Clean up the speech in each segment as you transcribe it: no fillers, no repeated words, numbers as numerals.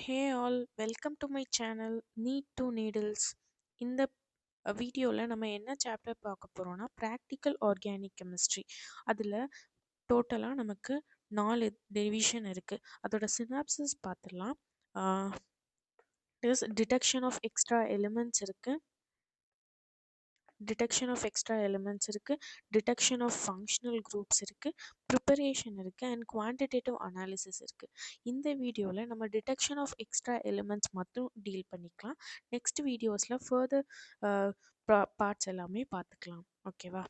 Hey all, welcome to my channel Need to Needles. இந்த வீடியோவில் நம்ம என்ன சாப்டர் பார்க்க போகிறோம்னா ப்ராக்டிக்கல் ஆர்கானிக் கெமிஸ்ட்ரி. அதில் டோட்டலாக நமக்கு 4 டிவிஷன் இருக்குது. அதோட சினாப்சிஸ் பார்த்துடலாம். டிடெக்ஷன் ஆஃப் எக்ஸ்ட்ரா எலிமெண்ட்ஸ் இருக்குது, டிடெக்ஷன் ஆஃப் எக்ஸ்ட்ரா எலிமெண்ட்ஸ் இருக்குது, டிடெக்ஷன் ஆஃப் ஃபங்க்ஷனல் குரூப்ஸ் இருக்குது, ப்ரிப்பரேஷன் இருக்குது அண்ட் குவான்டிடேட்டிவ் அனாலிசிஸ் இருக்குது. இந்த வீடியோவில் நம்ம டிடெக்ஷன் ஆஃப் எக்ஸ்ட்ரா எலிமெண்ட்ஸ் மட்டும் டீல் பண்ணிக்கலாம். நெக்ஸ்ட் வீடியோஸில் ஃபர்தர் பார்ட்ஸ் எல்லாமே பார்த்துக்கலாம். ஓகேவா?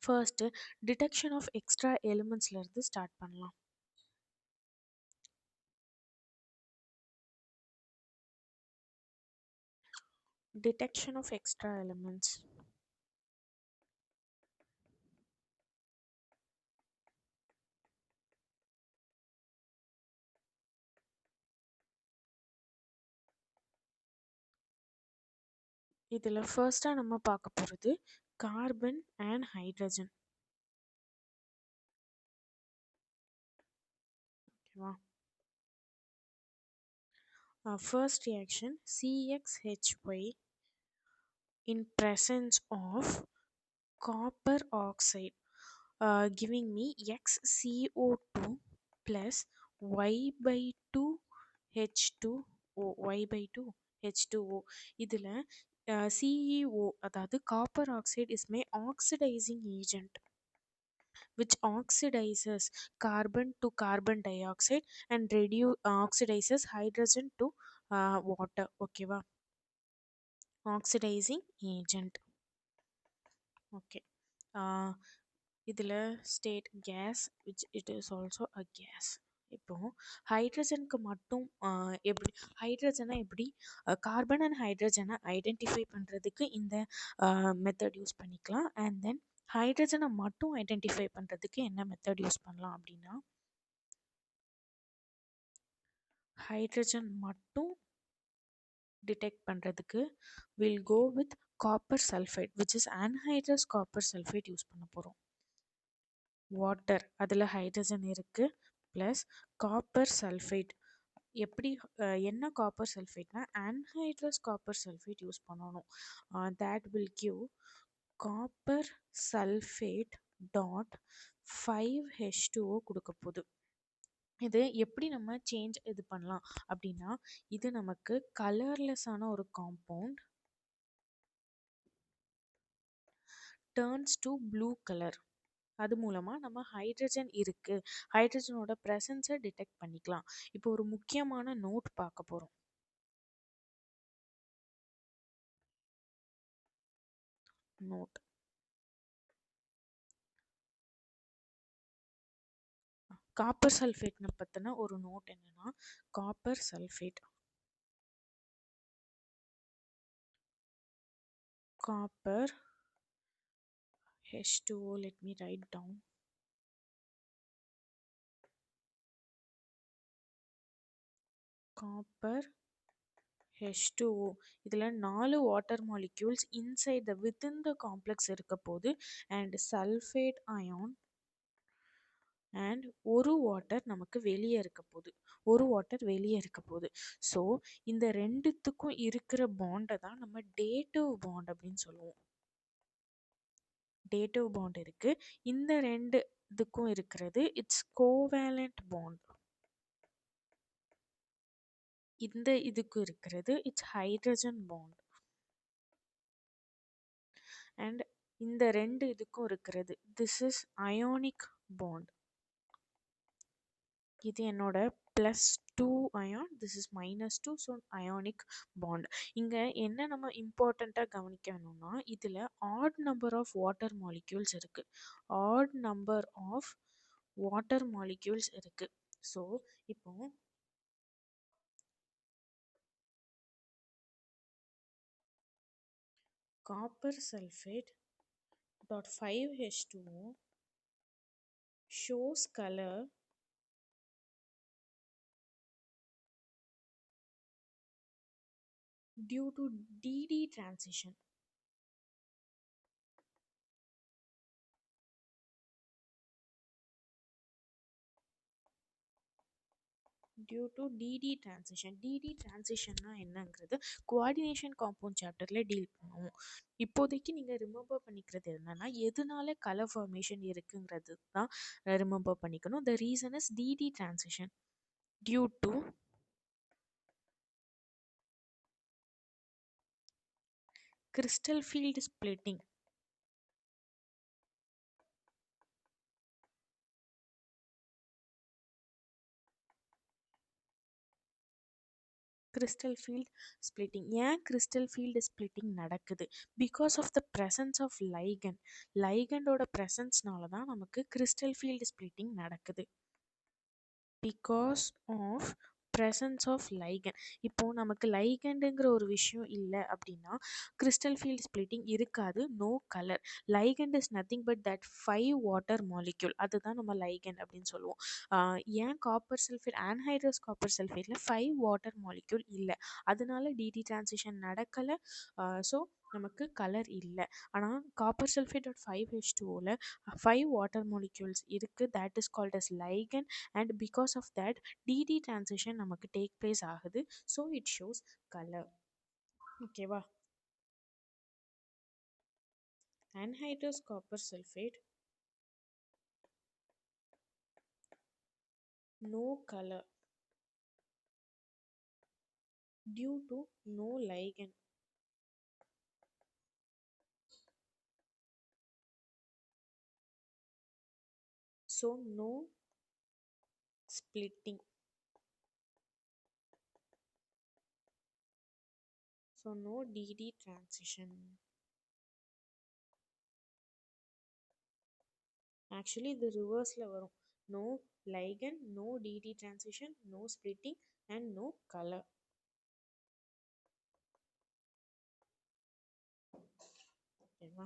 ஃபர்ஸ்ட்டு டிடெக்ஷன் ஆஃப் எக்ஸ்ட்ரா எலிமெண்ட்ஸ்லேருந்து ஸ்டார்ட் பண்ணலாம். Detection of extra elements. இதில் ஃபர்ஸ்ட்டாக நம்ம பார்க்க போகிறது கார்பன் அண்ட் ஹைட்ரஜன். ஓகேவா? First reaction CXHY in presence of copper oxide giving me XCO2 plus Y by 2 H2O, Y by 2 H2O. இதில் CEO அதாவது copper oxide is my oxidizing agent which oxidizes carbon to carbon dioxide and oxidizes hydrogen to water. ஓகேவா? oxidizing agent. Okay. இதில் state gas which it is also a gas. இப்போ ஹைட்ரஜனுக்கு மட்டும் எப்படி ஹைட்ரஜனை எப்படி carbon and ஹைட்ரஜனை identify பண்ணுறதுக்கு இந்த மெத்தட் யூஸ் பண்ணிக்கலாம். அண்ட் தென் ஹைட்ரஜனை மட்டும் ஐடென்டிஃபை பண்ணுறதுக்கு என்ன மெத்தட் யூஸ் பண்ணலாம் அப்படின்னா, ஹைட்ரஜன் மட்டும் டிடெக்ட் பண்ணுறதுக்கு will go with copper sulphide which is anhydrous copper sulphide use பண்ண போகிறோம். வாட்டர் அதில் ஹைட்ரஜன் இருக்குது ப்ளஸ் காப்பர் சல்ஃபைட். எப்படி என்ன காப்பர் சல்ஃபைட்னா anhydrous காப்பர் சல்ஃபைட் யூஸ் பண்ணணும். that will give copper sulphate dot 5H2O கொடுக்க போகுது. இது எப்படி நம்ம இது பண்ணலாம் அப்படின்னா, இது நமக்கு கலர்லெஸ்ஸான ஒரு compound turns to blue colour. அது மூலமாக நம்ம ஹைட்ரஜன் இருக்குது, ஹைட்ரஜனோட ப்ரெசன்ஸை டிடெக்ட் பண்ணிக்கலாம். இப்போ ஒரு முக்கியமான நோட் பார்க்க போகிறோம். நோட் காப்பர் சல்ஃபேட்னு பற்றின ஒரு நோட் என்னன்னா, copper sulphate copper H2O, let me write down. Copper H2O. இதில் 4 water molecules inside within the complex இருக்க போது அண்ட் சல்ஃபேட் அயான் அண்ட் ஒரு வாட்டர் நமக்கு வெளியே இருக்க போகுது, ஒரு வாட்டர் வெளியே இருக்க போகுது. ஸோ இந்த ரெண்டுத்துக்கும் இருக்கிற பாண்டை தான் நம்ம டேட்டிவ் பாண்ட் அப்படின்னு சொல்லுவோம். டேட்டிவ் பாண்ட் இருக்கு, இந்த ரெண்டு இதுக்கும் இருக்கிறது இட்ஸ் கோவேலண்ட் பாண்ட். இந்த இதுக்கு இருக்கிறது இட்ஸ் ஹைட்ரஜன் பாண்ட். அண்ட் இந்த ரெண்டு இதுக்கும் இருக்கிறது திஸ் இஸ் அயோனிக் பாண்ட். இது என்னோட +2 ion, this is -2, so ionic bond. இங்கே என்ன நம்ம இம்பார்ட்டண்ட்டாக கவனிக்கணும்னா, இதில் odd number of water molecules இருக்குது, odd number of water molecules இருக்குது. ஸோ இப்போ copper sulphate dot 5H2O shows color due to DD transition. Due to DD transition. DD டிரான்சிஷன்னா என்னங்கிறது கோஆர்டினேஷன் காம்பவுண்ட் சாப்டரில் டீல் பண்ணுவோம். இப்போதைக்கு நீங்கள் ரிமெம்பர் பண்ணிக்கிறது என்னன்னா எதனால கலர் ஃபார்மேஷன் இருக்குங்கிறது தான் ரிமெம்பர் பண்ணிக்கணும். The reason is d d transition due to crystal field splitting. Crystal field splitting. ஏன் crystal field splitting நடக்குது? Because of the presence of ligand. Ligandோட presenceனால தான் நமக்கு crystal field splitting நடக்குது. Because of presence of ligand. இப்போ நமக்கு லைகண்டுங்கிற ஒரு விஷயம் இல்லை அப்படின்னா கிறிஸ்டல் ஃபீல்ட் ஸ்பிளிட்டிங் இருக்காது. No colour. Ligand is nothing but that 5 water molecule, அதுதான் நம்ம லைகண்ட் அப்படின்னு சொல்லுவோம். ஏன் காப்பர் சல்ஃபேட் ஆன்ஹைட்ரஸ் காப்பர் சல்ஃபேட்டில் 5 வாட்டர் மாலிக்யூல் இல்லை, அதனால டிடி டிரான்சிஷன் நடக்கலை. ஸோ நமக்கு கலர் இல்லை. ஆனால் காப்பர் சல்ஃபேட் 5H2Oவில் 5 வாட்டர் மாலிக்யூல்ஸ் இருக்குது. That is called as ligand. And because of that DD transition நமக்கு டேக் பிளேஸ் ஆகுது. So it shows colour. ஓகேவா? anhydrous copper sulfate, no color due to no ligand. So no splitting. So no DD transition. Actually the reverse la varum. No ligand, no DD transition, no splitting and no color. ஓகேவா?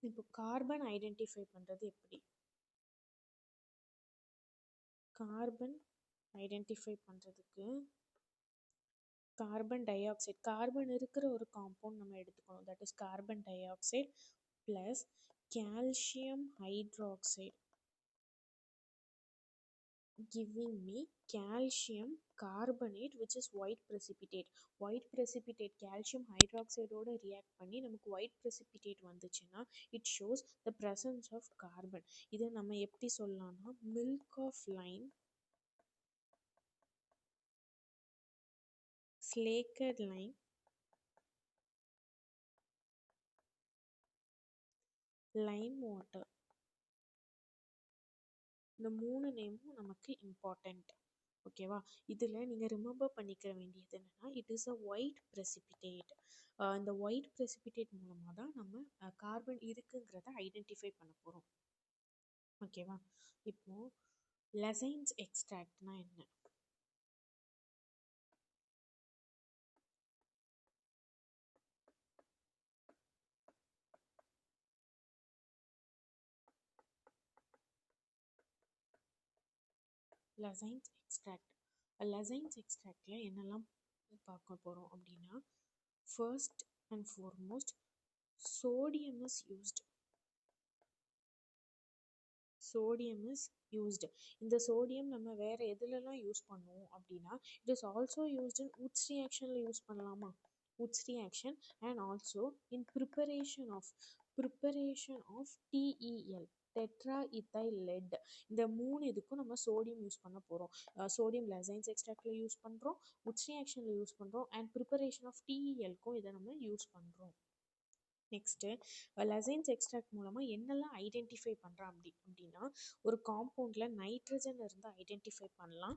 இப்போ carbon identify பண்ணுறது எப்படி? Carbon identify பண்ணுறதுக்கு carbon di oxide, carbon இருக்கிற ஒரு compound நம்ம எடுத்துக்கணும். That is carbon di oxide plus calcium hydroxide giving me calcium carbonate which is white precipitate. White precipitate calcium hydroxide ஓட react பண்ணி நமக்கு white precipitate வந்துச்சுன்னா it shows the presence of carbon. இதை நம்ம எப்படி சொல்லலாம்னா milk of lime, slaked lime, lime water. இந்த 3 நேமும் நமக்கு இம்பார்ட்டண்ட். ஓகேவா? இதில் நீங்கள் ரிமெம்பர் பண்ணிக்க வேண்டியது என்னென்னா it is a white precipitate. இந்த ஒயிட் ப்ரெசிபிடேட் மூலமாக தான் நம்ம கார்பன் இருக்குங்கிறத ஐடென்டிஃபை பண்ண போகிறோம். ஓகேவா? இப்போது லெசைன்ஸ் எக்ஸ்ட்ராக்ட்னா என்ன? லெசைன்ஸ் எக்ஸ்ட்ராக்ட். லெசைன்ஸ் எக்ஸ்ட்ராக்டில் என்னெல்லாம் பார்க்க போகிறோம் அப்படின்னா first and foremost sodium is used. sodium is used. இந்த சோடியம் நம்ம வேற எதுலலாம் யூஸ் பண்ணுவோம் அப்படின்னா it is also used in Woods reactionல யூஸ் பண்ணலாமா? Woods reaction and also in preparation of TEL, tetraethyl lead. இந்த 3 இதுக்கும் நம்ம சோடியம் யூஸ் பண்ண போகிறோம். சோடியம் லெசைன்ஸ் எக்ஸ்ட்ராக்டில் யூஸ் பண்ணுறோம், Woods reactionல யூஸ் பண்ணுறோம் அண்ட் ப்ரிப்பரேஷன் ஆஃப் TELக்கும் இதை நம்ம யூஸ் பண்ணுறோம். நெக்ஸ்ட்டு லெசைன்ஸ் எக்ஸ்ட்ராக்ட் மூலமாக என்னெல்லாம் ஐடென்டிஃபை பண்ணுறான் அப்படின்னா ஒரு காம்பவுண்டில் நைட்ரஜன் இருந்தால் ஐடென்டிஃபை பண்ணலாம்,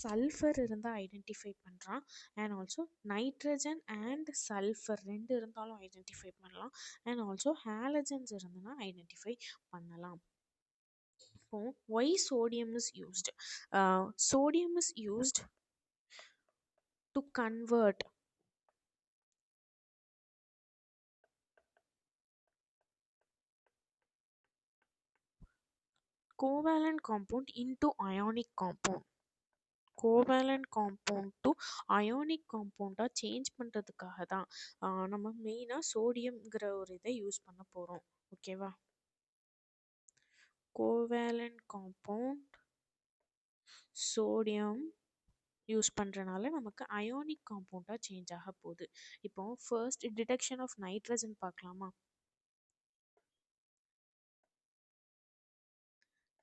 சல்ஃபர் இருந்தால் ஐடென்டிஃபை பண்ணுறான் and also nitrogen and sulphur 2 இருந்தாலும் ஐடென்டிஃபை பண்ணலாம் அண்ட் ஆல்சோ ஹாலஜன்ஸ் இருந்ததுன்னா ஐடென்டிஃபை பண்ணலாம். இப்போ why sodium is used? Sodium is used to convert covalent compound into ionic compound. Covalent compound to ionic காம்பவுண்டாக change பண்ணுறதுக்காக தான் நம்ம மெயினாக சோடியம்ங்கிற ஒரு இதை யூஸ் பண்ண போகிறோம். ஓகேவா? கோவேலண்ட் காம்பவுண்ட் சோடியம் யூஸ் பண்ணுறனால நமக்கு அயோனிக் காம்பவுண்டாக சேஞ்ச் ஆக போகுது. இப்போ ஃபர்ஸ்ட் டிடெக்ஷன் ஆஃப் நைட்ரஜன் பார்க்கலாமா?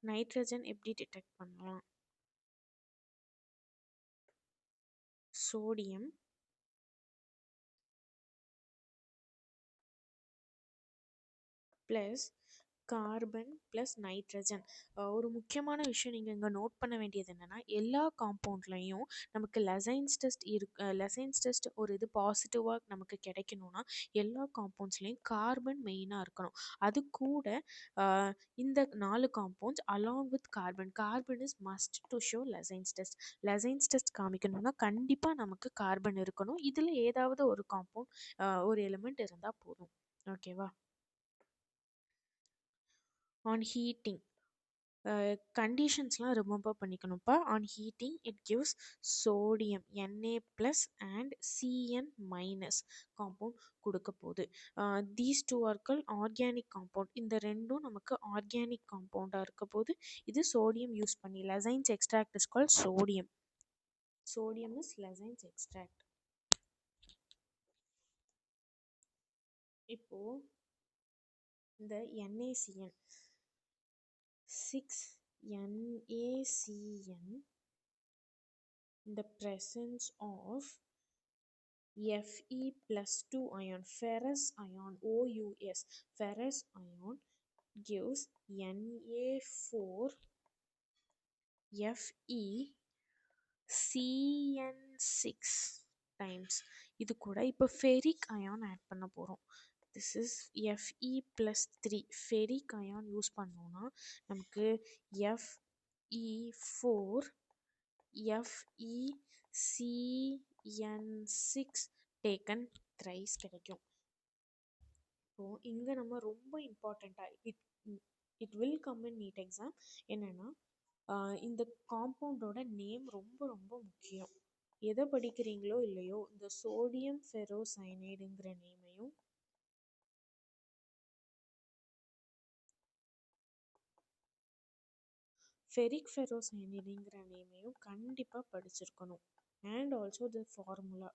நைட்ரஜன் எப்படி டிடெக்ட் பண்ணலாம்? Sodium plus carbon plus nitrogen. ஒரு முக்கியமான விஷயம் நீங்கள் இங்கே நோட் பண்ண வேண்டியது என்னென்னா, எல்லா காம்பவுண்ட்லேயும் நமக்கு லெசைன்ஸ் டெஸ்ட் லெசைன்ஸ் டெஸ்ட் ஒரு இது பாசிட்டிவாக நமக்கு கிடைக்கணும்னா எல்லா காம்பவுண்ட்ஸ்லேயும் கார்பன் மெயினாக இருக்கணும். அது கூட இந்த 4 compounds along with carbon is must to show Lassaigne's test. Lassaigne's test காமிக்கணும்னா கண்டிப்பாக நமக்கு கார்பன் இருக்கணும். இதில் ஏதாவது ஒரு காம்பவுண்ட் ஒரு எலிமெண்ட் இருந்தால் போதும். ஓகேவா? ஆன் ஹீட்டிங் கண்டிஷன்ஸ்லாம் ரிமெம்பர் பண்ணிக்கணும்ப்பா. On heating it gives sodium Na plus and Cn minus compound கொடுக்க போகுது. தீஸ் டூ ஆர்கள் ஆர்கானிக் காம்பவுண்ட். இந்த ரெண்டும் நமக்கு ஆர்கானிக் காம்பவுண்டாக இருக்க போது இது சோடியம் யூஸ் பண்ணி Lassaigne's extract is called sodium. Sodium is Lassaigne's extract. இப்போ இந்த NaCN 6NaCN in the presence of Fe plus 2 ion, ferrous ion, OUS, ferrous ion gives Na4 FeCN6 times. இது கூட இப்போ ஃபெரிக் அயான் ஆட் பண்ண போகிறோம். This is Fe plus 3. Ferric ion use பண்ணோன்னா நமக்கு Fe4 FeCN6 taken thrice கிடைக்கும். So இங்கே நம்ம ரொம்ப இம்பார்ட்டண்ட்டாக it will come in NEET exam என்னென்னா இந்த காம்பவுண்டோட நேம் ரொம்ப ரொம்ப முக்கியம். எதை படிக்கிறீங்களோ இல்லையோ இந்த சோடியம் ஃபெரோசைனைடுங்கிற நேமையும் ஃபெரிக் ஃபெரோசைனைடுங்கிற நேமையும் கண்டிப்பாக படிச்சிருக்கணும். அண்ட் ஆல்சோ த ஃபார்முலா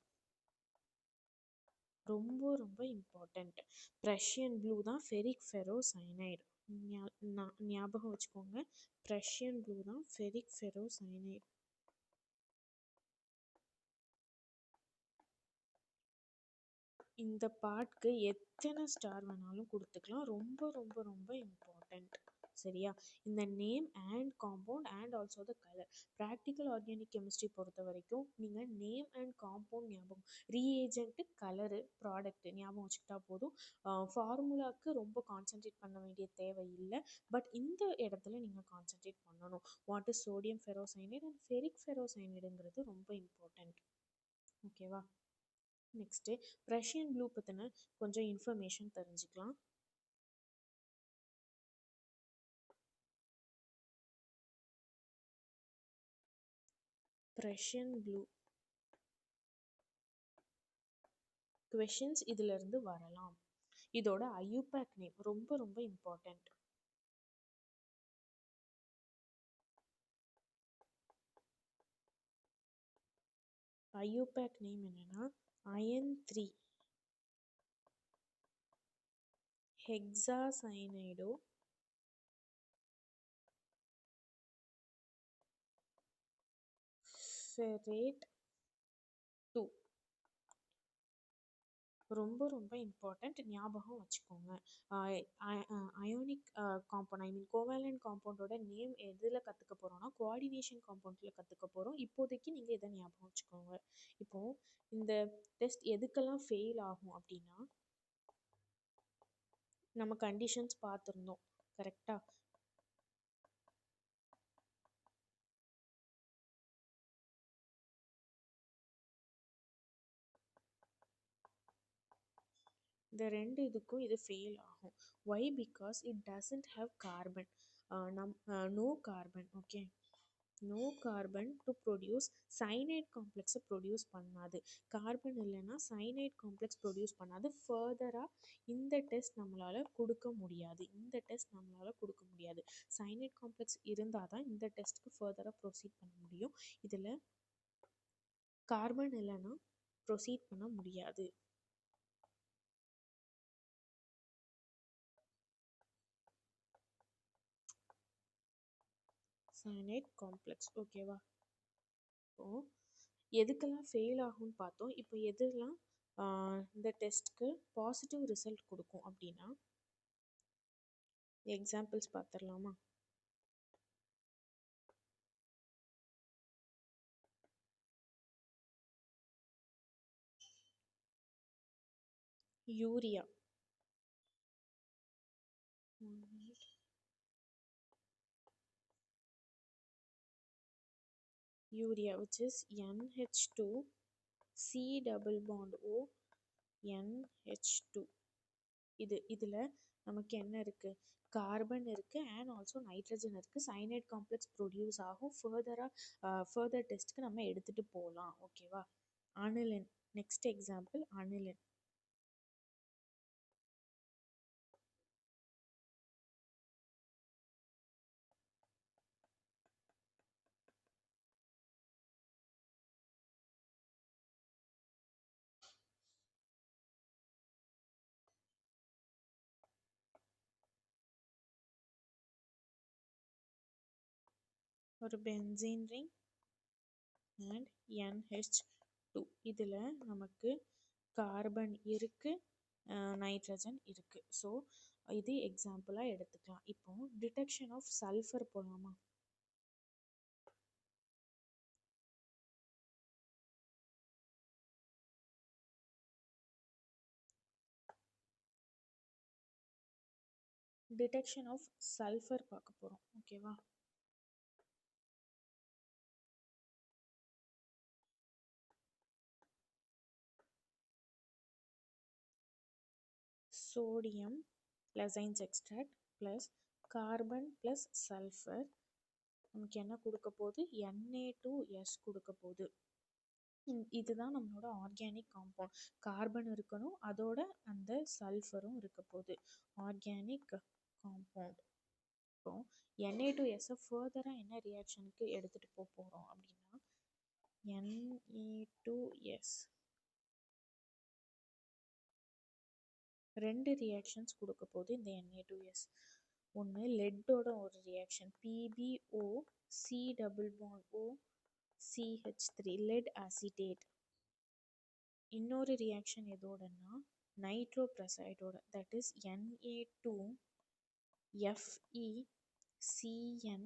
ரொம்ப ரொம்ப இம்பார்ட்டண்ட். ப்ரஷியன் ப்ளூ தான் ஃபெரிக் ஃபெரோசைனைடு. ஞாபகம் வச்சுக்கோங்க, ப்ரஷியன் ப்ளூ தான் ஃபெரிக் ஃபெரோசைனைடு. இந்த பார்ட்க்கு எத்தனை ஸ்டார் வேணாலும் கொடுத்துக்கலாம். ரொம்ப ரொம்ப ரொம்ப இம்பார்ட்டண்ட். சரியா? இந்த name and compound and also the colour. Practical organic chemistry பொறுத்த வரைக்கும் நீங்கள் நேம் அண்ட் காம்பவுண்ட் ஞாபகம், ரீஏஜென்ட்டு, கலரு, ப்ராடக்ட்டு ஞாபகம் வச்சுக்கிட்டா போதும். ஃபார்முலாவுக்கு ரொம்ப கான்சென்ட்ரேட் பண்ண வேண்டிய தேவை இல்லை. பட் இந்த இடத்துல நீங்கள் கான்சென்ட்ரேட் பண்ணணும். What is sodium ferrocyanide and ferric ஃபெரோசைனைடுங்கிறது ரொம்ப இம்பார்ட்டண்ட். ஓகேவா? நெக்ஸ்ட்டு ப்ரஷியன் ப்ளூ பற்றின கொஞ்சம் இன்ஃபர்மேஷன் தெரிஞ்சுக்கலாம். ப்ரஷியன் ப்ளூ கொஷின்ஸ் இதிலிருந்து வரலாம். இதோட ஐயூபேக் நேம் ரொம்ப ரொம்ப இம்பார்ட்டண்ட். ஐயூபேக் நேம் என்னன்னா அயன் 3 ஹெக்ஸாசைனைடோ ஃபெரேட் 2. ரொம்ப ரொம்ப இம்பார்ட்டண்ட், ஞாபகம் வச்சுக்கோங்க. அயோனிக் காம்பவுண்ட், ஐ மீன் கோவேலண்ட் காம்பவுண்டோட நேம் எதில் கற்றுக்க போகிறோம்னா கோஆர்டினேஷன் காம்பவுண்டில் கற்றுக்க போகிறோம். இப்போதைக்கு நீங்கள் இதை ஞாபகம் வச்சுக்கோங்க. இப்போது இந்த டெஸ்ட் எதுக்கெல்லாம் ஃபெயில் ஆகும் அப்படின்னா, நம்ம கண்டிஷன்ஸ் பார்த்துருந்தோம் கரெக்டாக. இந்த ரெண்டு இதுக்கும் இது ஃபெயில் ஆகும். Why? Because it doesn't have carbon. No carbon. Okay, no carbon to produce cyanide காம்ப்ளெக்ஸை ப்ரொடியூஸ் பண்ணாது. கார்பன் இல்லைன்னா சைனைட் காம்ப்ளெக்ஸ் ப்ரொடியூஸ் பண்ணாது. ஃபர்தராக இந்த டெஸ்ட் நம்மளால் கொடுக்க முடியாது. சைனைட் காம்ப்ளெக்ஸ் இருந்தால் தான் இந்த டெஸ்ட்டுக்கு ஃபர்தராக ப்ரொசீட் பண்ண முடியும். இதில் கார்பன் இல்லைன்னா ப்ரொசீட் பண்ண முடியாது. சைனைட் காம்ப்ளெக்ஸ் ஓகேவா. இப்போ எதுக்கெல்லாம் ஃபெயில் ஆகும்னு பார்த்தோம். இப்போ எதெல்லாம் இந்த டெஸ்ட்க்கு பாசிட்டிவ் ரிசல்ட் கொடுக்கும் அப்படின்னா எக்ஸாம்பிள்ஸ் பார்த்துடலாமா. Urea which is NH2 C double bond O NH2. இதில் நமக்கு என்ன இருக்குது, கார்பன் இருக்குது அண்ட் ஆல்சோ நைட்ரஜன் இருக்குது. சைனைட் காம்ப்ளெக்ஸ் ப்ரொடியூஸ் ஆகும். ஃபர்தர் டெஸ்ட்டுக்கு நம்ம எடுத்துகிட்டு போகலாம். ஓகேவா. Aniline next example aniline. ஒரு பென்சீன் ரிங் அண்ட் NH2. இதில் நமக்கு கார்பன் இருக்குது, நைட்ரஜன் இருக்குது. ஸோ இது எக்ஸாம்பிளாக எடுத்துக்கலாம். இப்போ டிடெக்ஷன் ஆஃப் சல்ஃபர் போகலாமா. டிடெக்ஷன் ஆஃப் சல்ஃபர் பார்க்க போகிறோம். ஓகேவா. sodium lessines extract plus carbon plus sulfur நமக்கு என்ன கொடுக்க போகுது, Na2S கொடுக்க போகுது. இதுதான் நம்மளோட ஆர்கானிக் காம்பவுண்ட். கார்பன் இருக்கணும், அதோட அந்த சல்ஃபரும் இருக்க போகுது. Organic compound. இப்போ Na2S ஃபர்தராக என்ன ரியாக்ஷனுக்கு எடுத்துகிட்டு போகிறோம் அப்படின்னா Na2S ரெண்டு ரியாக்ஷன்ஸ் கொடுக்க போகுது இந்த Na2S. ஒன்று லெட்டோட ஒரு reaction PbO C double bond O CH3 lead acetate. இன்னொரு ரியாக்ஷன் எதோடனா நைட்ரோப்ரசைடோட, that is Na2FeCN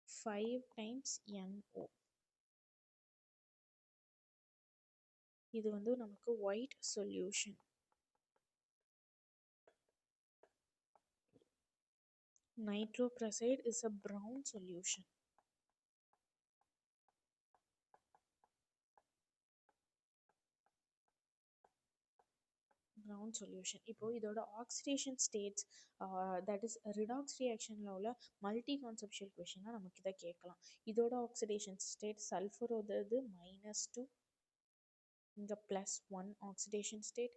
5 times NO. இது வந்து நமக்கு white solution. Nitroprusside is a brown solution. இப்போ இதோட oxidation states that is redox ரியாக்ஷனில் உள்ள மல்டி கான்செப்ஷுவல் கொஷினாக நமக்கு இதை கேட்கலாம். இதோட ஆக்சிடேஷன் ஸ்டேட் சல்ஃபரோடது -2, இங்கே +1 ஆக்சிடேஷன் ஸ்டேட்,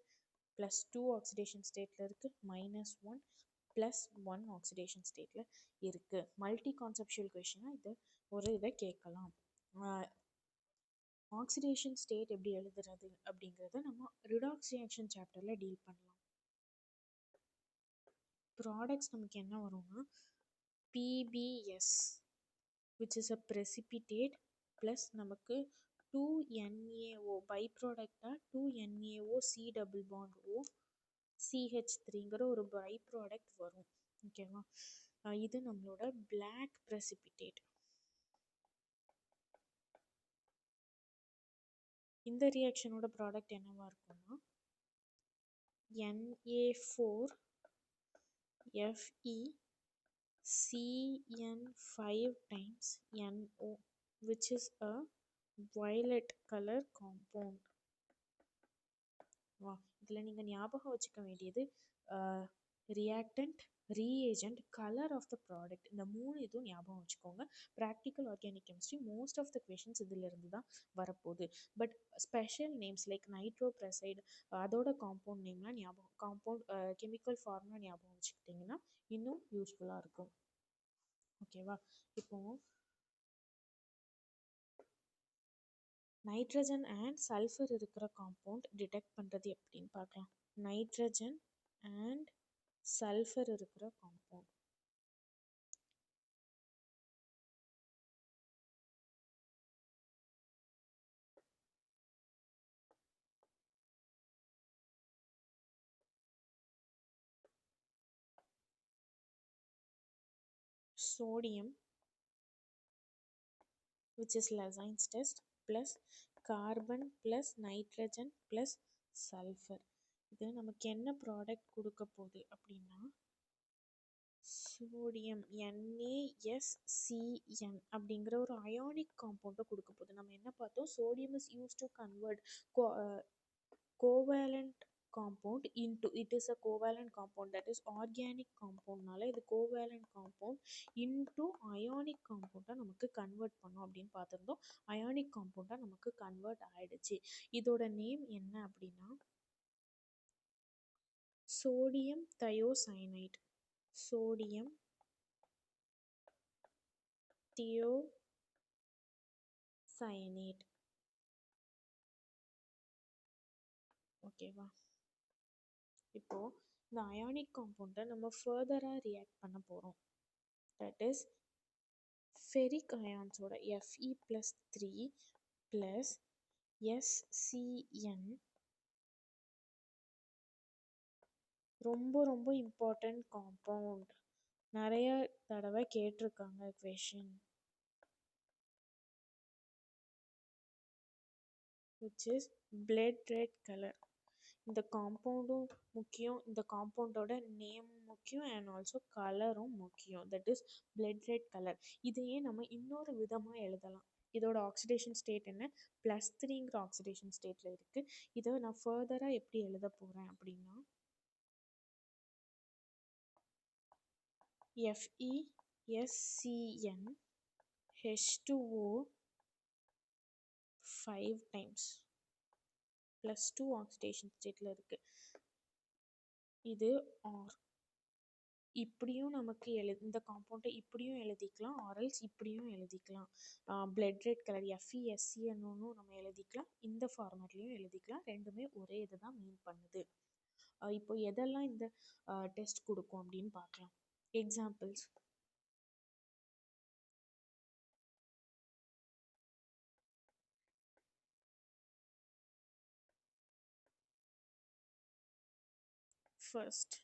+2 ஆக்சிடேஷன் ஸ்டேட்டில் இருக்குது, -1 +1 ஆக்சிடேஷன் ஸ்டேட்டில் இருக்குது. மல்டி கான்செப்ஷுவல் கொஷினாக இதை கேட்கலாம். ஆக்சிடேஷன் ஸ்டேட் எப்படி எழுதுறது அப்படிங்கிறத நம்ம ரிடாக்ஸ் ரியாக்ஷன் சாப்டரில் டீல் பண்ணலாம். ப்ராடக்ட்ஸ் நமக்கு என்ன வரும்னா PbS which is a precipitate plus நமக்கு 2NaO பை ப்ராடக்டாக 2NaO C double bond O CH3ங்கிற ஒரு பை ப்ராடக்ட் வரும். ஓகேவா. இது நம்மளோட பிளாக் precipitate. இந்த ரியாக்ஷனோட ப்ராடக்ட் என்னவா இருக்கும்னா Na4FeCN5 times NO which is a violet color compound. இதில் நீங்கள் ஞாபகம் வச்சுக்க வேண்டியது reactant, reagent, color of the product. இந்த மூணு இதுவும் ஞாபகம் வச்சுக்கோங்க. Practical organic chemistry most of the questions இதிலிருந்து தான் வரப்போகுது. But special names like nitroprusside அதோட காம்பவுண்ட் நேம்லாம் ஞாபகம், காம்பவுண்ட் கெமிக்கல் ஃபார்ம்லாம் ஞாபகம் வச்சுக்கிட்டிங்கன்னா இன்னும் யூஸ்ஃபுல்லாக இருக்கும். ஓகேவா? இப்போ நைட்ரஜன் அண்ட் சல்ஃபர் இருக்கிற காம்பவுண்ட் டிடெக்ட் பண்ணுறது எப்படின்னு பார்க்கலாம். நைட்ரஜன் அண்ட் சல்ஃபர் இருக்கிற compound. Sodium, which is Lasine's test, plus carbon plus nitrogen plus sulfur. இது நமக்கு என்ன ப்ராடக்ட் கொடுக்க போகுது அப்படின்னா சோடியம் NaSCN அப்படிங்கிற ஒரு அயானிக் காம்பவுண்டை கொடுக்க போகுது. நம்ம என்ன பார்த்தோம், sodium is use to convert covalent compound into, it is a covalent compound, that is organic compound நால இது covalent compound into ionic compound நமக்கு கன்வெர்ட் பண்ணோம் அப்படின்னு பார்த்துருந்தோம். அயானிக் காம்பவுண்டா நமக்கு கன்வெர்ட் ஆயிடுச்சு. இதோட நேம் என்ன அப்படின்னா சோடியம் தயோசைனைட். சோடியம் தியோசைனேட். ஓகேவா? இப்போ இந்த அயானிக் காம்பவுண்டை நம்ம ஃபர்தராக ரியாக்ட் பண்ண போகிறோம். தட் இஸ் ஃபெரிக் அயான்ஸோட Fe+3 ப்ளஸ் SCN. ரொம்ப ரொம்ப இம்பார்ட்டண்ட் காம்பவுண்ட், நிறைய தடவை கேட்டிருக்காங்க question. which is blood red color. இந்த காம்பவுண்டும் முக்கியம், இந்த காம்பவுண்டோட நேமும் முக்கியம், அண்ட் ஆல்சோ கலரும் முக்கியம், that is blood red colour. இதையே நம்ம இன்னொரு விதமாக எழுதலாம். இதோட ஆக்சிடேஷன் ஸ்டேட் என்ன, +3ங்கிற ஆக்சிடேஷன் ஸ்டேட்டில் இருக்குது. இதை நான் ஃபர்தராக எப்படி எழுத போகிறேன் அப்படின்னா FeSCN H2O 5 times +2 ஆக்சிடேஷன் ஸ்டேட்டில் இருக்குது. இது ஆர். இப்படியும் நமக்கு இந்த காம்பவுண்டை இப்படியும் எழுதிக்கலாம், ஆரல்ஸ் இப்படியும் எழுதிக்கலாம். பிளட் ரெட் கலர் FeSCNன்னு நம்ம எழுதிக்கலாம், இந்த ஃபார்மேட்லேயும் எழுதிக்கலாம். ரெண்டுமே ஒரே இதை தான் மீன் பண்ணுது. இப்போ எதெல்லாம் இந்த டெஸ்ட் கொடுக்கும் அப்படின்னு பார்க்கலாம். Examples: first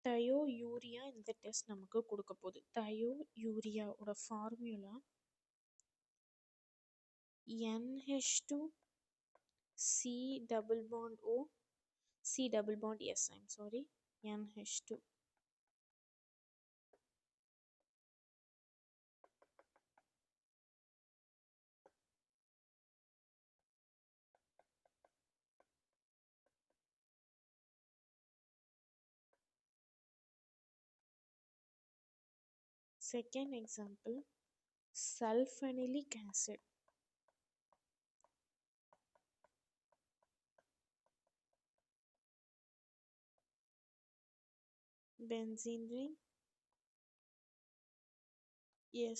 thiourea. இந்த டெஸ்ட் நமக்கு கொடுக்க போகுது. தயோயூரியாவோட formula NH2 C double bond O C double bond S, I'm sorry, NH2. Second example, sulfonylic acid. Benzene ring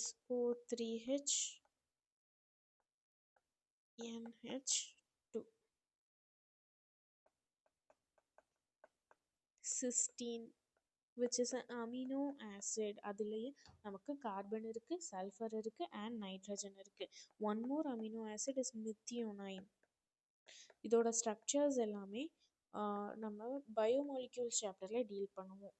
SO3H NH2. Cysteine, which is an amino acid. அதுலேயே நமக்கு carbon இருக்குது, sulphur இருக்குது, and nitrogen இருக்குது. One more amino acid is methionine. இதோட structures எல்லாமே நம்ம biomolecules சாப்டரில் deal பண்ணுவோம்.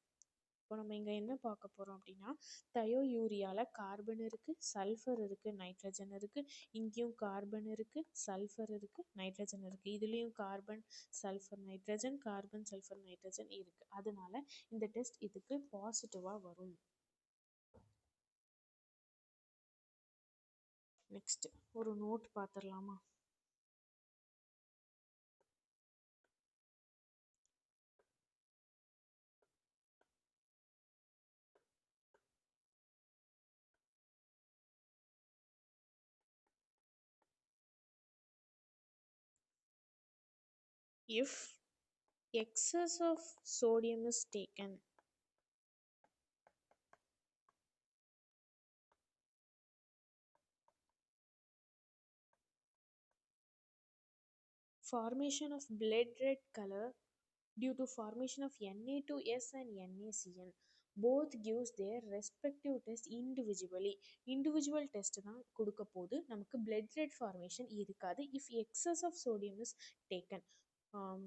இப்போ நம்ம இங்கே என்ன பார்க்க போகிறோம் அப்படின்னா தயோயூரியாவில் கார்பன் இருக்குது, சல்ஃபர் இருக்குது, நைட்ரஜன் இருக்குது. இங்கேயும் கார்பன் இருக்குது, சல்ஃபர் இருக்குது, நைட்ரஜன் இருக்குது. இதுலேயும் carbon sulphur nitrogen, carbon sulphur nitrogen இருக்குது. அதனால இந்த டெஸ்ட் இதுக்கு பாசிட்டிவாக வரும். நெக்ஸ்ட் ஒரு நோட் பார்த்துடலாமா? If excess of sodium is taken, formation of blood red color due to formation of Na2S and NaCN. Both gives their respective test individually. Individual test தான் கொடுக்க போது நமக்கு blood red formation இருக்காது if excess of sodium is taken. Um,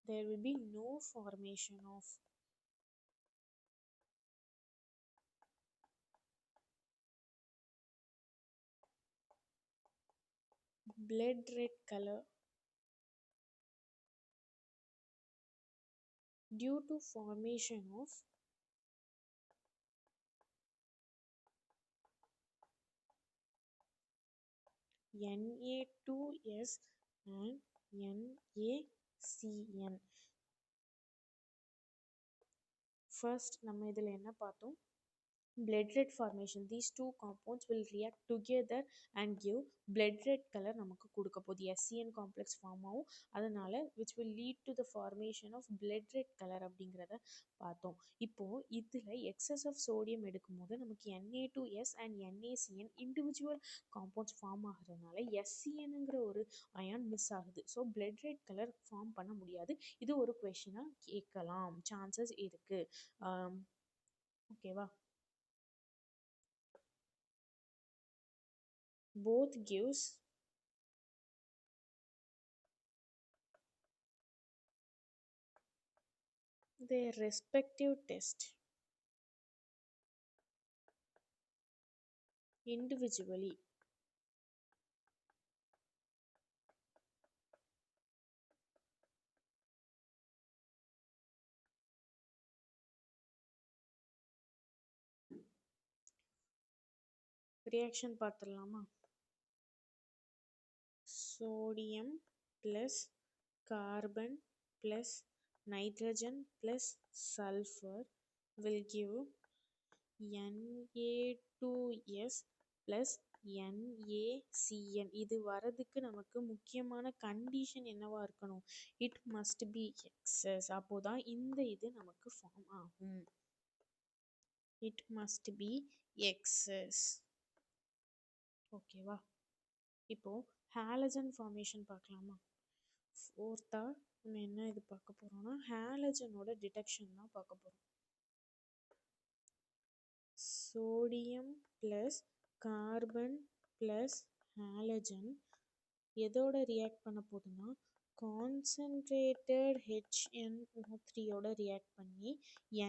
there will be no formation of blood red color due to formation of Na2S and NaCN. First நம்ம இதில் என்ன பார்த்தோம், blood red formation. These two compounds will react together and give blood red color நமக்கு கொடுக்க போகுது. SCN complex form ஆகும், அதனால which will lead to the formation of blood red color அப்படிங்கிறத பார்த்தோம். இப்போ இதில் excess of sodium எடுக்கும்போது நமக்கு Na2S and NaCN individual compounds form ஆகிறதுனால SCNங்கிற ஒரு அயான் மிஸ் ஆகுது. So blood red color form பண்ண முடியாது. இது ஒரு கொஷினாக கேட்கலாம், சான்சஸ் இருக்கு. ஓகேவா? Both gives their respective test individually. Reaction பார்த்துடலாமா? Sodium plus carbon plus nitrogen plus sulfur will give Na2S plus NaCN. இது வரதுக்கு நமக்கு முக்கியமான கண்டிஷன் என்னவா இருக்கணும்? It must be excess. அப்போதான் இந்த இது நமக்கு ஃபார்ம் ஆகும். It must be excess. ஓகேவா? இப்போ ஹாலஜன் ஃபார்மேஷன் பார்க்கலாமா? ஃபோர்த்தா நம்ம என்ன இது பார்க்க போறோம்னா ஹாலஜனோட டிடெக்ஷன் தான் பார்க்க போறோம். Sodium plus carbon plus halogen எதோட ரியாக்ட் பண்ண போகுதுன்னா கான்சன்ட்ரேட்டட் HNO3யோட ரியாக்ட் பண்ணி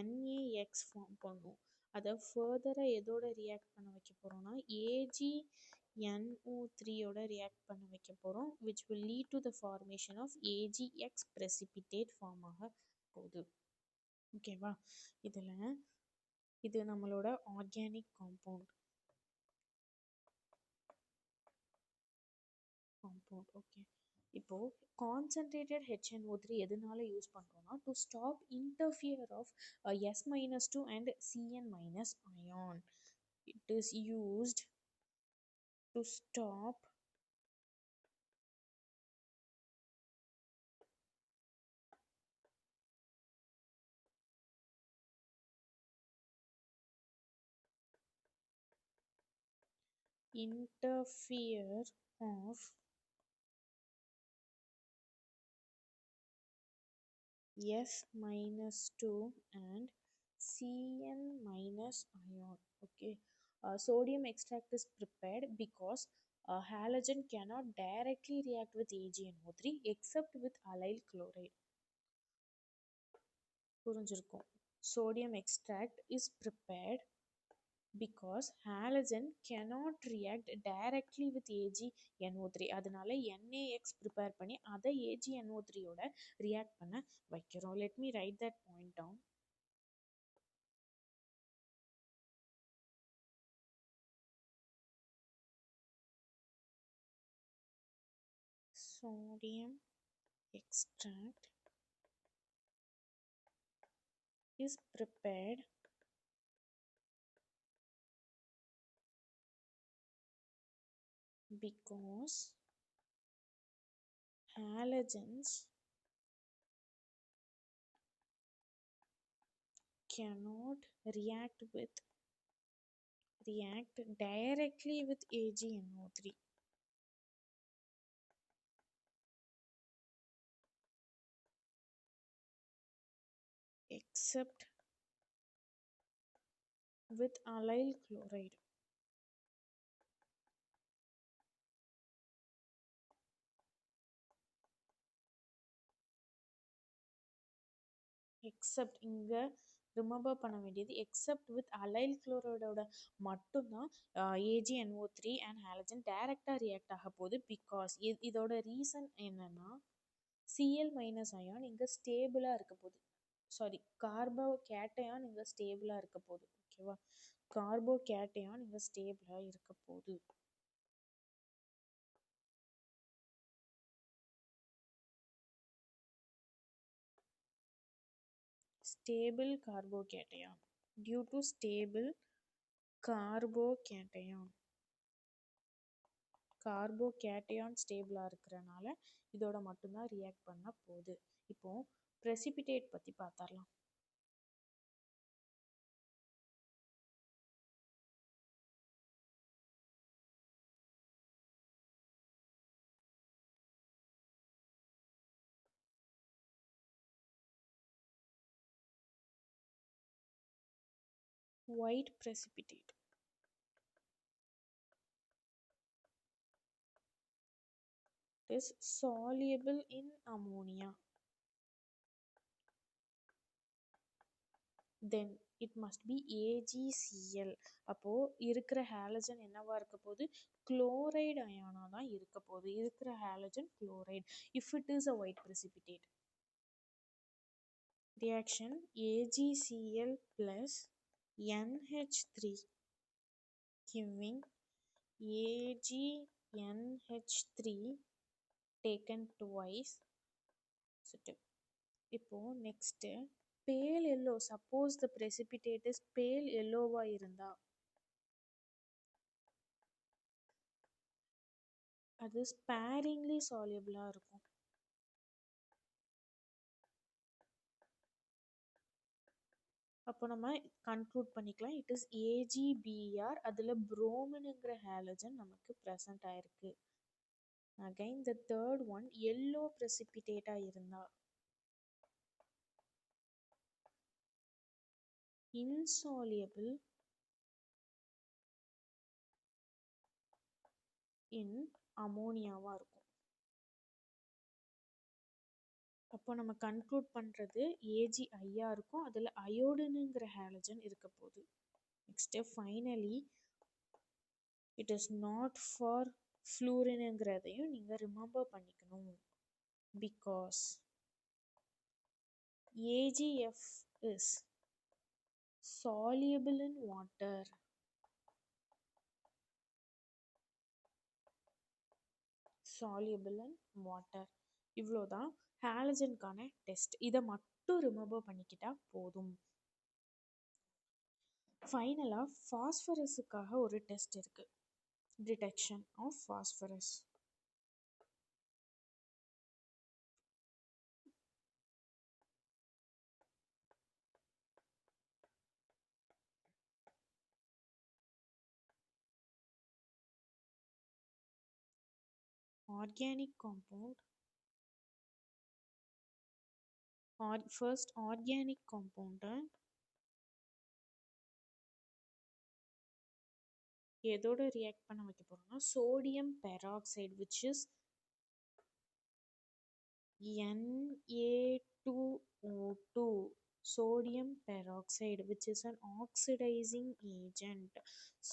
NaX ஃபார்ம் பண்ணும். அதை ஃபர்தராக எதோட ரியாக்ட் பண்ண வைக்க போகிறோம்னா AgNO3யோட ரியாக்ட் பண்ண வைக்க போகிறோம், which will lead to the formation of AgX precipitate form ஆக போகுது. ஓகேவா? இதில் இது நம்மளோட ஆர்கானிக் காம்பவுண்ட். ஓகே, இப்போ கான்சன்ட்ரேட்டட் HNO3 எதனால யூஸ் பண்ணுறோம்னா to stop interfere of S-2 and Cn- ion. It is used to stop interfere of S-2 and Cn- ion. Okay, sodium extract is prepared because halogen cannot directly react with AgNO3 except with allyl chloride. புரிஞ்சிருக்கும். Sodium extract is prepared because halogen cannot react directly with AgNO3. அதனால NaX prepare பண்ணி அதை AgNO3 யோட react பண்ண வைக்கிறோம். Let me write that point down. Sodium extract is prepared because halogens cannot react directly with AgNO3 except with allyl chloride. Accept இங்கே remember பண்ண வேண்டியது accept with allyl குளோரைடோட மட்டும்தான் AgNO3 அண்ட் ஹாலஜன் டைரெக்டாக react ஆக போகுது. Because இதோட reason என்னன்னா Cl minus ion இங்கே ஸ்டேபிளாக இருக்க போகுது. சாரி, கார்போ கேட்டையான் இங்கே ஸ்டேபிளாக இருக்க போகுது. ஓகேவா, கார்போ கேட்டையான் இங்கே ஸ்டேபிளாக இருக்க போகுது. Stable carbocation due to stable carbocation ஸ்டேபிளாக இருக்கிறனால இதோட மட்டும்தான் ரியாக்ட் பண்ண போகுது. இப்போ precipitate பற்றி பார்த்தரலாம். White precipitate is soluble in ammonia. Then it must be AgCl. அப்போ இருக்கிற ஹாலஜன் என்னவா இருக்க போகுது, குளோரைடு அயானா தான் இருக்க போகுது. இருக்கிற halogen chloride. If it is a white precipitate, reaction AgCl plus NH3 giving AgNH3 taken twice. இப்போ next pale yellow. Suppose the precipitate is pale yellowவா இருந்தா அது sparingly soluble-ஆ இருக்கும். அப்போ நம்ம கன்க்ளூட் பண்ணிக்கலாம் இட் இஸ் AgBr. அதில் புரோமின்ங்கிற ஹாலஜன் நமக்கு ப்ரெசன்ட் ஆயிருக்கு. Again the third one yellow ப்ரெசிபிடேட்டாக இருந்தா insoluble இன் அமோனியாவாக இருக்கும். அப்போ நம்ம கன்க்ளூட் பண்ணுறது AgIயா இருக்கும். அதில் அயோடினுங்கிற ஹாலஜன் இருக்க போகுது. Next finally it is not for ஃப்ளூரினுங்கிறதையும் நீங்கள் ரிமெம்பர் பண்ணிக்கணும். Because AgF is soluble in water. இவ்வளோதான் ஹாலஜனுக்கான டெஸ்ட். இதை மட்டும் ரிமெம்பர் பண்ணிக்கிட்டா போதும். ஃபைனலாக ஃபாஸ்பரஸுக்காக ஒரு டெஸ்ட் இருக்கு, detection of phosphorus. Organic compound first organic காம்பவுண்டை எதோட ரியாக்ட் பண்ண வைக்க போறோம்னா sodium peroxide which is Na2O2, sodium peroxide which is an oxidizing agent.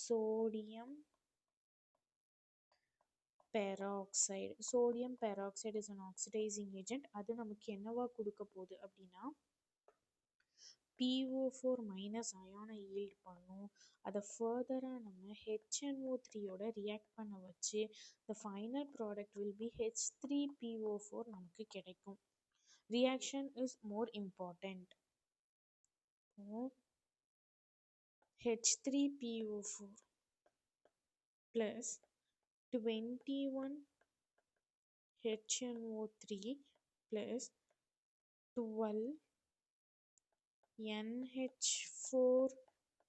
Sodium peroxide is an oxidizing agent. அது நமக்கு என்னவா கொடுக்க போகுது அப்படின்னா PO4 மைனஸ் அயானை ஈல்ட் பண்ணும். அதை ஃபர்தராக நம்ம HNO3யோட ரியாக்ட் பண்ண வச்சு the final product will be H3PO4 நமக்கு கிடைக்கும். Reaction is more important. H3PO4 plus 21 HNO3 plus 12 NH4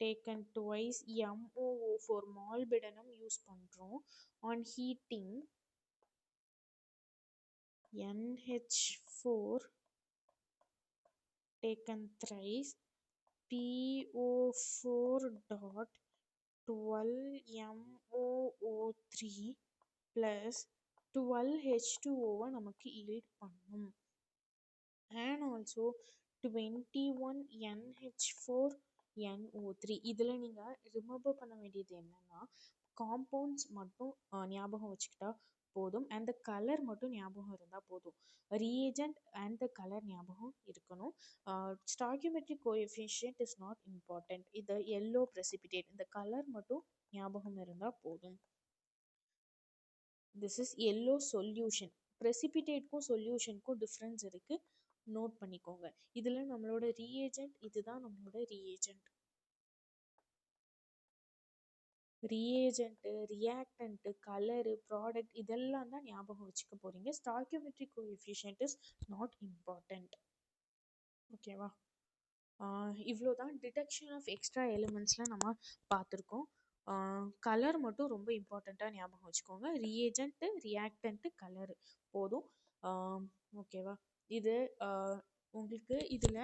taken twice MOO4 molybdenum use பண்ணுறோம். On heating NH4 taken thrice PO4 dot 12 MOO3 plus 12 H2O நமக்கு yield பண்ணும். And also 21 NH4 NO3 இதில் நீங்கள் remove பண்ண வேண்டியது என்னென்னா காம்பவுண்ட்ஸ் மட்டும் ஞாபகம் வச்சுக்கிட்டா போதும். அண்ட் த கலர் மட்டும் ஞாபகம் இருந்தால் போதும். ரீஏஜெண்ட் அண்ட் த கலர் ஞாபகம் இருக்கணும். Stoichiometric coefficient is not important. இது எல்லோ precipitate, இந்த கலர் மட்டும் ஞாபகம் இருந்தால் போதும். This is yellow solution. ப்ரெசிபிடேட்க்கும் சொல்யூஷனுக்கும் டிஃப்ரென்ஸ் இருக்குது, நோட் பண்ணிக்கோங்க. இதில் நம்மளோட ரீஏஜெண்ட், இதுதான் நம்மளோட ரீஏஜெண்ட். ரீஏஜெண்ட்டு, ரியாக்டண்ட்டு, கலரு, ப்ராடக்ட் இதெல்லாம் தான் ஞாபகம் வச்சுக்க போகிறீங்க. Stoichiometric coefficient is not important. ஓகேவா? இவ்வளோ தான் டிடெக்ஷன் ஆஃப் எக்ஸ்ட்ரா எலிமெண்ட்ஸில் நம்ம பார்த்துருக்கோம். கலர் மட்டும் ரொம்ப இம்பார்ட்டண்ட்டாக ஞாபகம் வச்சுக்கோங்க. ரீஏஜெண்ட்டு, ரியாக்டண்ட்டு, கலரு போதும். ஓகேவா? இது உங்களுக்கு இதில்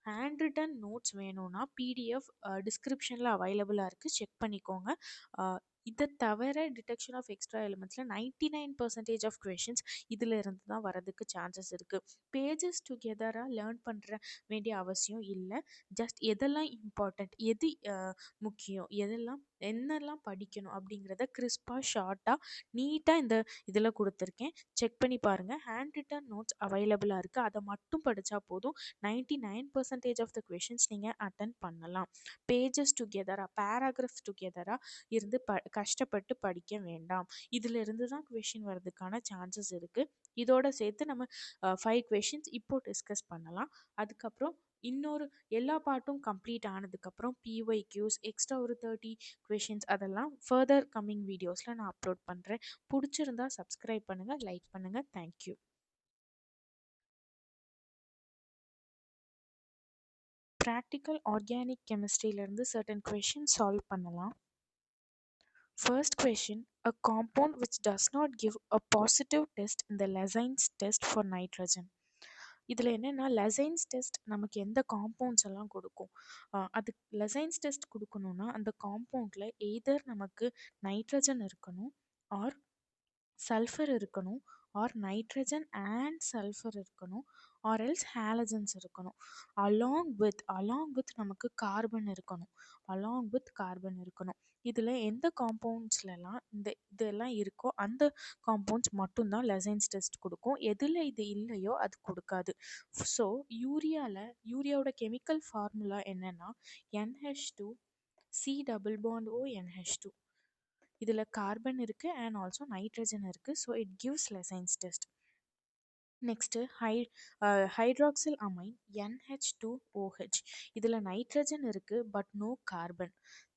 ஹேண்ட் ரிட்டன் நோட்ஸ் வேணும்னா பிடிஎஃப் டிஸ்கிரிப்ஷனில் அவைலபிளாக இருக்குது, செக் பண்ணிக்கோங்க. இதை தவிர டிடெக்ஷன் ஆஃப் எக்ஸ்ட்ரா எலிமெண்ட்ஸில் 99% ஆஃப் கொஷின்ஸ் இதில் இருந்து தான் வரதுக்கு சான்சஸ் இருக்குது. பேஜஸ் டுகெதராக லேர்ன் பண்ணுற வேண்டிய அவசியம் இல்லை. ஜஸ்ட் எதெல்லாம் இம்பார்ட்டண்ட், எது முக்கியம், என்னெல்லாம் படிக்கணும் அப்படிங்கிறத கிறிஸ்பாக ஷார்ட்டாக நீட்டாக இந்த இதில் கொடுத்துருக்கேன், செக் பண்ணி பாருங்கள். ஹேண்ட் ரிட்டன் நோட்ஸ் அவைலபிளாக இருக்குது, அதை மட்டும் படித்தா போதும். 99% ஆஃப் த கொஷின்ஸ் நீங்கள் அட்டன் பண்ணலாம். பேஜஸ் டுகெதராக, பேராகிராஃப்ஸ் டுகெதராக இருந்து கஷ்டப்பட்டு படிக்க வேண்டாம். இதில் இருந்து தான் கொஷின் வர்றதுக்கான சான்சஸ் இருக்குது. இதோட சேர்த்து நம்ம 5 கொஷின்ஸ் இப்போ டிஸ்கஸ் பண்ணலாம். அதுக்கப்புறம் இன்னொரு எல்லா பார்ட்டும் கம்ப்ளீட் ஆனதுக்கப்புறம் PYQs எக்ஸ்ட்ரா ஒரு 30 கொஷின்ஸ் அதெல்லாம் ஃபர்தர் கம்மிங் வீடியோஸில் நான் அப்லோட் பண்ணுறேன். பிடிச்சிருந்தா சப்ஸ்கிரைப் பண்ணுங்கள், லைக் பண்ணுங்கள். தேங்க்யூ. ப்ராக்டிக்கல் ஆர்கானிக் கெமிஸ்ட்ரியிலேருந்து சர்டன் கொஷின் சால்வ் பண்ணலாம். First question, a compound which does not give a positive test in the Lezein's test for nitrogen. இதில் என்னென்னா லெசைன்ஸ் டெஸ்ட் நமக்கு எந்த காம்பவுண்ட்ஸ் எல்லாம் கொடுக்கும். அது லெசைன்ஸ் டெஸ்ட் கொடுக்கணுன்னா அந்த காம்பவுண்டில் எய்தர் நமக்கு நைட்ரஜன் இருக்கணும், ஆர் சல்ஃபர் இருக்கணும், ஆர் நைட்ரஜன் அண்ட் சல்ஃபர் இருக்கணும், ஆர் எல்ஸ் ஹாலஜன்ஸ் இருக்கணும். அலாங் வித் நமக்கு கார்பன் இருக்கணும். இதில் எந்த காம்பவுண்ட்ஸ்லாம் இதெல்லாம் இருக்கோ அந்த காம்பவுண்ட்ஸ் மட்டும்தான் லெசைன்ஸ் டெஸ்ட் கொடுக்கும். எதில் இது இல்லையோ அது கொடுக்காது. ஸோ யூரியாவோட கெமிக்கல் ஃபார்முலா என்னென்னா NH2 C double bond O NH2. இதில் கார்பன் இருக்குது அண்ட் ஆல்சோ நைட்ரஜன் இருக்குது. So it gives Lassaigne's test. Next hydroxyl amine NH2OH. இதில் நைட்ரஜன் இருக்குது but no carbon.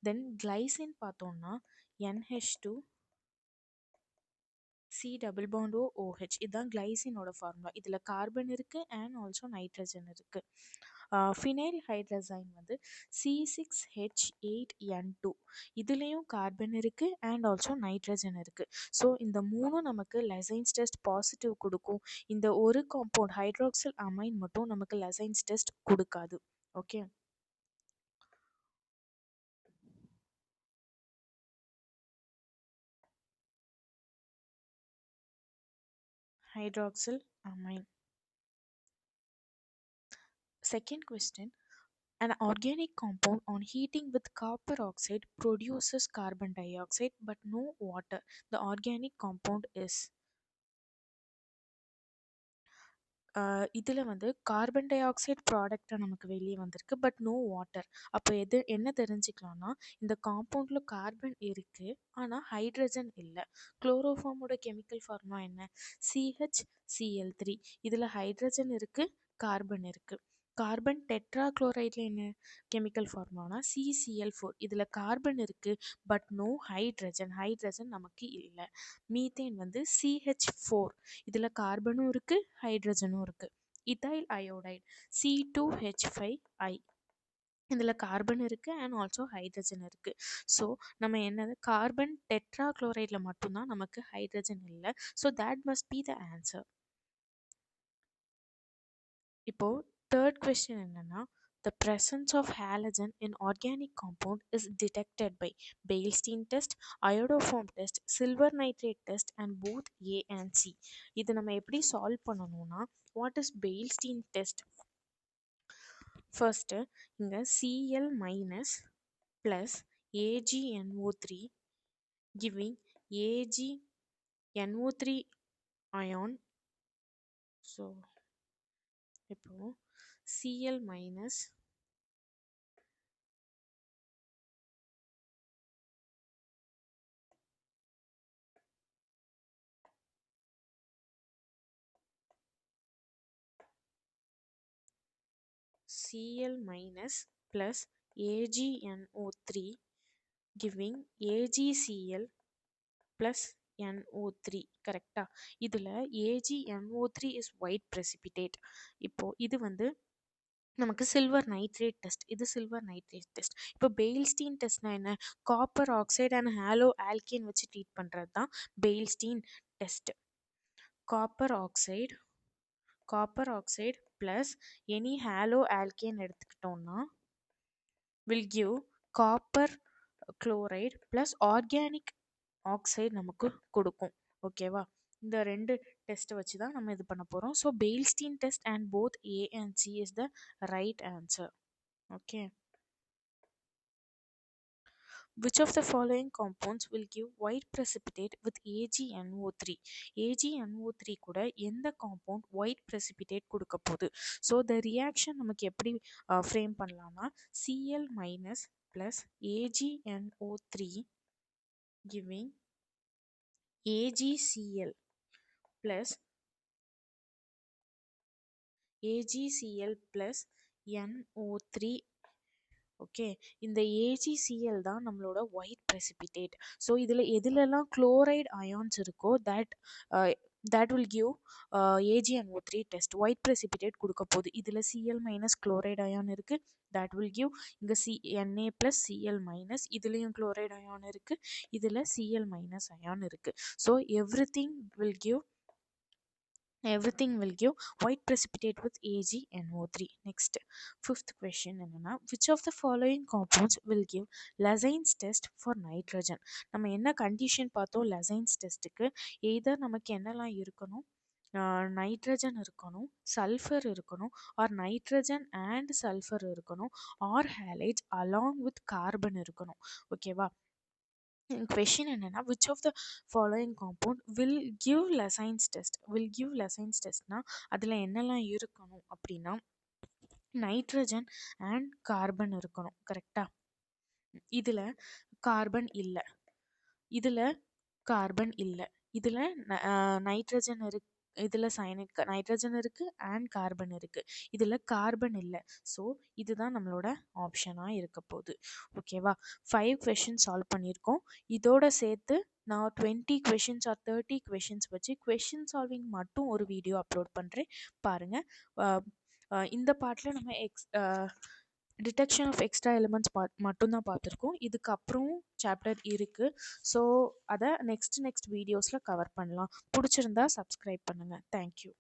Then glycine பார்த்தோம்னா NH2 C double bond OH. இதுதான் கிளைசினோட formula. இதில் carbon இருக்குது அண்ட் ஆல்சோ நைட்ரஜன் இருக்குது. ஃபினைல் ஹைட்ரசைன் வந்து C6H8N2. இதுலேயும் கார்பன் இருக்குது அண்ட் ஆல்சோ நைட்ரஜன் இருக்குது. ஸோ இந்த மூணும் நமக்கு லெசைன்ஸ் டெஸ்ட் பாசிட்டிவ் கொடுக்கும். இந்த ஒரு காம்பவுண்ட் ஹைட்ராக்சில் அமைன் மட்டும் நமக்கு லெசைன்ஸ் டெஸ்ட் கொடுக்காது. Okay, hydroxyl amine. Second question, an organic compound on heating with copper oxide produces carbon dioxide but no water. The organic compound is. இதில் வந்து கார்பன் டை ஆக்சைடு ப்ராடக்டாக நமக்கு வெளியே வந்திருக்கு பட் நோ வாட்டர். அப்போ என்ன தெரிஞ்சுக்கலாம்னா இந்த காம்பவுண்டில் கார்பன் இருக்குது ஆனால் ஹைட்ரஜன் இல்லை. குளோரோஃபார்மோட கெமிக்கல் ஃபார்முலா என்ன? CHCl3. இதில் ஹைட்ரஜன் இருக்குது, கார்பன் இருக்குது. கார்பன் டெட்ராக்ளோரைடில் என்ன கெமிக்கல் ஃபார்முலானா CCl4. இதில் கார்பன் இருக்குது பட் நோ ஹைட்ரஜன் நமக்கு இல்லை. மீத்தேன் வந்து CH4. இதில் கார்பனும் இருக்குது ஹைட்ரஜனும் இருக்குது. இதைல் அயோடைடு C2H5I. இதில் கார்பன் இருக்குது அண்ட் ஆல்சோ ஹைட்ரஜன் இருக்குது. ஸோ நம்ம என்னது கார்பன் டெட்ராக்ளோரைடில் மட்டும்தான் நமக்கு ஹைட்ரஜன் இல்லை. So that must be the answer. இப்போ தேர்ட் கொஸ்டின் என்னன்னா, the presence of halogen in organic compound is detected by Beilstein test, iodoform test, silver nitrate test and both A and C. இது நம்ம எப்படி solve பண்ணணும்னா, what is Beilstein test? First இங்க Cl minus plus AgNO3 giving AgNO3 ion. So இப்போ Cl minus Cl minus plus AgNO3 giving AgCl plus NO3. கரெக்டா? இதில் AgNO3 is white precipitate. இப்போ இது வந்து நமக்கு சில்வர் நைட்ரேட் டெஸ்ட். இது சில்வர் நைட்ரேட் டெஸ்ட். இப்போ பெயில்ஸ்டீன் டெஸ்ட்னா என்ன? Copper oxide and halo alkane வச்சு ட்ரீட் பண்ணுறது தான் Beilstein test. Copper oxide plus any halo alkane எடுத்துக்கிட்டோம்னா will give copper chloride plus organic oxide நமக்கு கொடுக்கும். ஓகேவா? இந்த ரெண்டு டெஸ்ட்டை வச்சு தான் நம்ம இது பண்ண போகிறோம். So Beilstein test and both A and C is the right answer. Okay. Which of the following compounds will give white precipitate with AgNO3? AgNO3 கூட எந்த காம்பவுண்ட் ஒயிட் precipitate கொடுக்க போகுது? ஸோ த ரியாக்ஷன் நமக்கு எப்படி frame பண்ணலாம்னா Cl minus plus AgNO3 giving AgCl plus NO3. Okay, இந்த AgCl தான் நம்மளோட ஒயிட் precipitate. ஸோ இதில் எதுலெல்லாம் குளோரைடு அயான்ஸ் இருக்கோ that will give AgNO3 test white precipitate கொடுக்க போகுது. இதில் Cl minus குளோரைடு அயான் இருக்குது, that will give இங்கே Na plus Cl minus. இதுலேயும் குளோரைடு அயான் இருக்குது, இதில் Cl minus அயான் இருக்குது. So everything will give white precipitate with AgNO3. Next, fifth question என்னன்னா, which of the following compounds will give Lezein's test for nitrogen? நம்ம என்ன condition பார்த்தோம் Lezein's டெஸ்ட்டுக்கு? Either நமக்கு என்னெல்லாம் இருக்கணும், நைட்ரஜன் இருக்கணும், சல்ஃபர் இருக்கணும், ஆர் நைட்ரஜன் அண்ட் சல்ஃபர் இருக்கணும், or halides along with carbon இருக்கணும். ஓகேவா? question என்னன்னா, which of the following compound will give Lezein's testனா அதில் என்னெல்லாம் இருக்கணும் அப்படின்னா நைட்ரஜன் அண்ட் கார்பன் இருக்கணும். கரெக்டா? இதில் கார்பன் இல்லை, இதில் நைட்ரஜன் இருக்கு, இதில் நைட்ரஜன் இருக்குது அண்ட் கார்பன் இருக்குது, இதில் கார்பன் இல்லை. ஸோ இதுதான் நம்மளோட ஆப்ஷனாக இருக்க போகுது. ஓகேவா? 5 கொஷின்ஸ் சால்வ் பண்ணியிருக்கோம். இதோட சேர்த்து நான் 20 கொஷின்ஸ் ஆர் 30 கொஷின்ஸ் வச்சு கொஷின் சால்விங் மட்டும் ஒரு வீடியோ அப்லோட் பண்ணுறேன், பாருங்கள். இந்த பார்ட்டில் நம்ம டிடெக்ஷன் ஆஃப் எக்ஸ்ட்ரா எலிமெண்ட்ஸ் மட்டும்தான் பார்த்துருக்கோம். இதுக்கப்புறம் சாப்டர் இருக்குது. ஸோ அதை நெக்ஸ்ட் வீடியோஸில் கவர் பண்ணலாம். பிடிச்சிருந்தா சப்ஸ்கிரைப் பண்ணுங்கள். தேங்க்யூ.